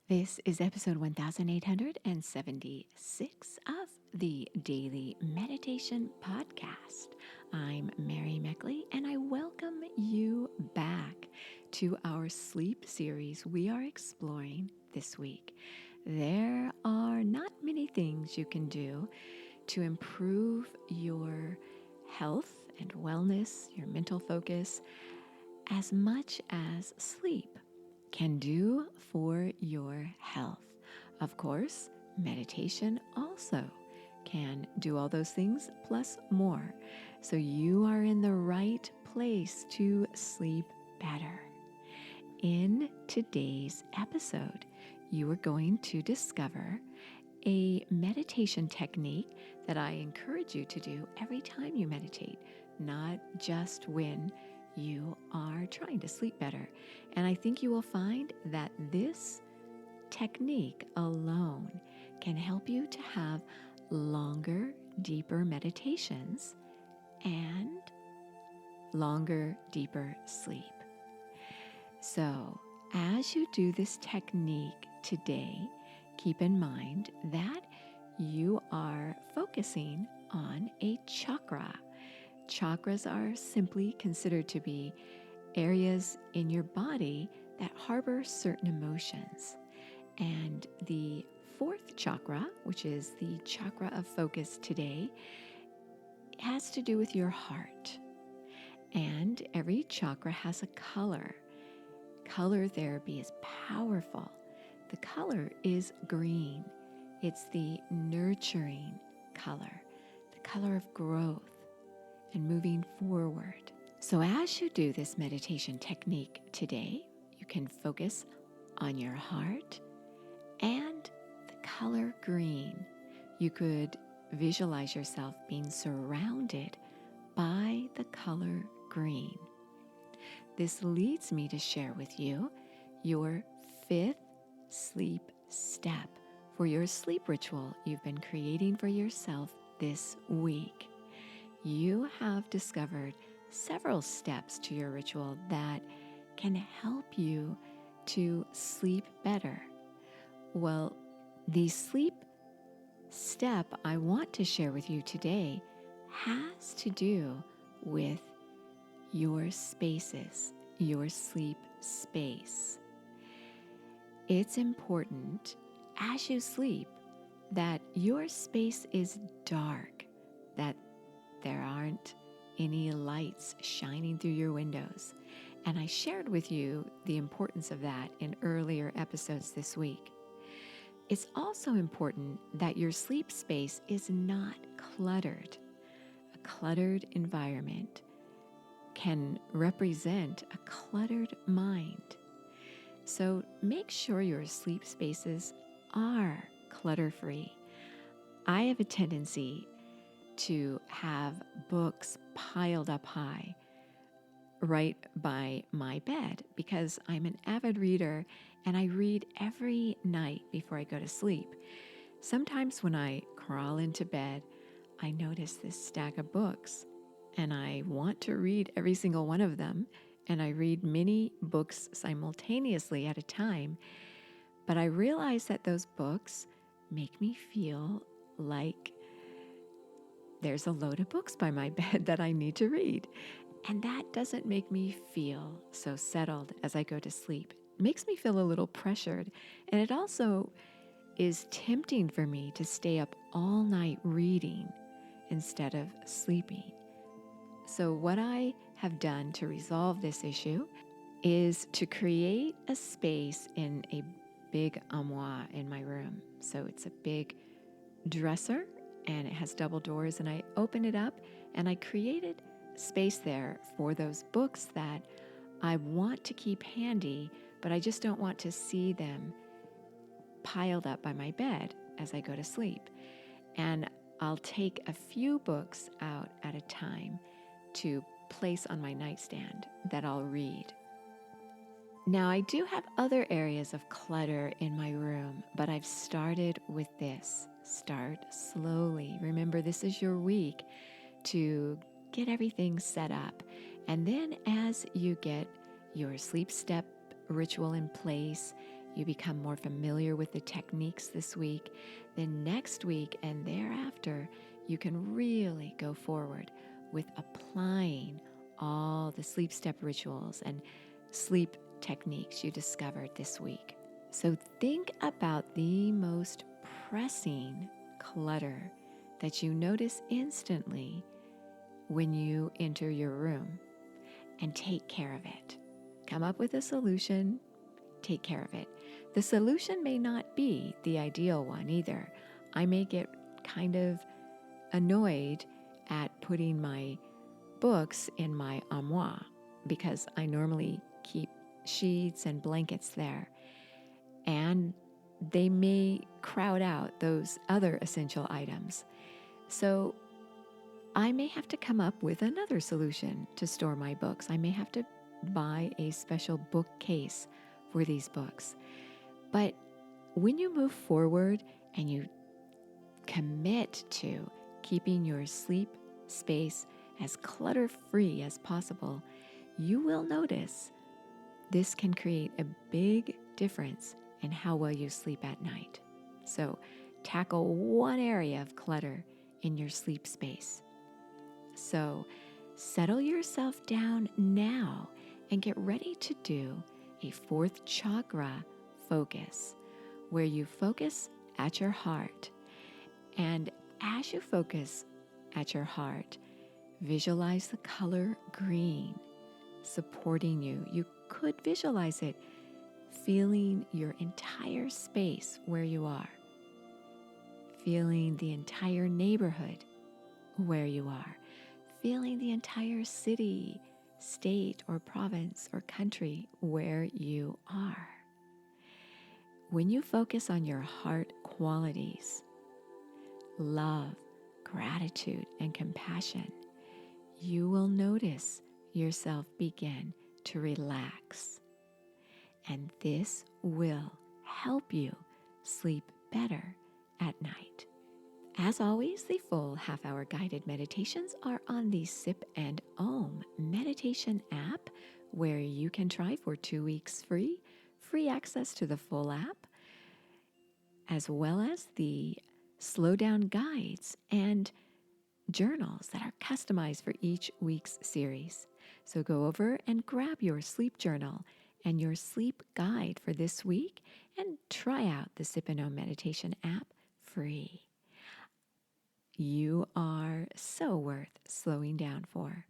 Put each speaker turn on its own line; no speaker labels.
This is episode 1876 of the Daily Meditation Podcast. I'm Mary Meckley, and I welcome you back to our sleep series we are exploring this week. There are not many things you can do to improve your health and wellness, your mental focus, as much as sleep can do for your health. Of course, meditation also can do all those things plus more. So you are in the right place to sleep better. In today's episode, you are going to discover a meditation technique that I encourage you to do every time you meditate, not just when you are trying to sleep better. And I think you will find that this technique alone can help you to have longer, deeper meditations and longer, deeper sleep. So, as you do this technique today, keep in mind that you are focusing on a chakra. Chakras are simply considered to be areas in your body that harbor certain emotions. And the fourth chakra, which is the chakra of focus today, has to do with your heart. And every chakra has a color. Color therapy is powerful. The color is green. It's the nurturing color, the color of growth and moving forward. So as you do this meditation technique today, you can focus on your heart and the color green. You could visualize yourself being surrounded by the color green. This leads me to share with you your fifth sleep step for your sleep ritual you've been creating for yourself this week. You have discovered several steps to your ritual that can help you to sleep better. Well, the sleep step I want to share with you today has to do with your spaces, your sleep space. It's important as you sleep that your space is dark, that there aren't any lights shining through your windows. And I shared with you the importance of that in earlier episodes this week. It's also important that your sleep space is not cluttered. A cluttered environment can represent a cluttered mind. So make sure your sleep spaces are clutter-free. I have a tendency to have books piled up high right by my bed because I'm an avid reader and I read every night before I go to sleep. Sometimes when I crawl into bed, I notice this stack of books and I want to read every single one of them, and I read many books simultaneously at a time, but I realize that those books make me feel like there's a load of books by my bed that I need to read. And that doesn't make me feel so settled as I go to sleep. It makes me feel a little pressured. And it also is tempting for me to stay up all night reading instead of sleeping. So what I have done to resolve this issue is to create a space in a big armoire in my room. So it's a big dresser and it has double doors, and I open it up and I created space there for those books that I want to keep handy, but I just don't want to see them piled up by my bed as I go to sleep. And I'll take a few books out at a time to place on my nightstand that I'll read. Now, I do have other areas of clutter in my room, but I've started with this. Start slowly. Remember, this is your week to get everything set up. And then as you get your sleep step ritual in place, you become more familiar with the techniques this week, then next week and thereafter, you can really go forward with applying all the sleep step rituals and sleep techniques you discovered this week. So think about the most pressing clutter that you notice instantly when you enter your room and take care of it. Come up with a solution, take care of it. The solution may not be the ideal one either. I may get kind of annoyed at putting my books in my armoire because I normally keep sheets and blankets there, and they may crowd out those other essential items. So I may have to come up with another solution to store my books. I may have to buy a special bookcase for these books. But when you move forward and you commit to keeping your sleep space as clutter-free as possible, you will notice this can create a big difference in how well you sleep at night. So tackle one area of clutter in your sleep space. So settle yourself down now and get ready to do a fourth chakra focus, where you focus at your heart. And as you focus at your heart, visualize the color green supporting you. You could visualize it feeling your entire space where you are, feeling the entire neighborhood where you are, feeling the entire city, state, or province or country where you are. When you focus on your heart qualities, love, gratitude, and compassion, you will notice yourself begin to relax. And this will help you sleep better at night. As always, the full half-hour guided meditations are on the Sip and Om meditation app, where you can try for 2 weeks free access to the full app, as well as the slow down guides and journals that are customized for each week's series. So go over and grab your sleep journal and your sleep guide for this week and try out the Sip and Om meditation app free. You are so worth slowing down for.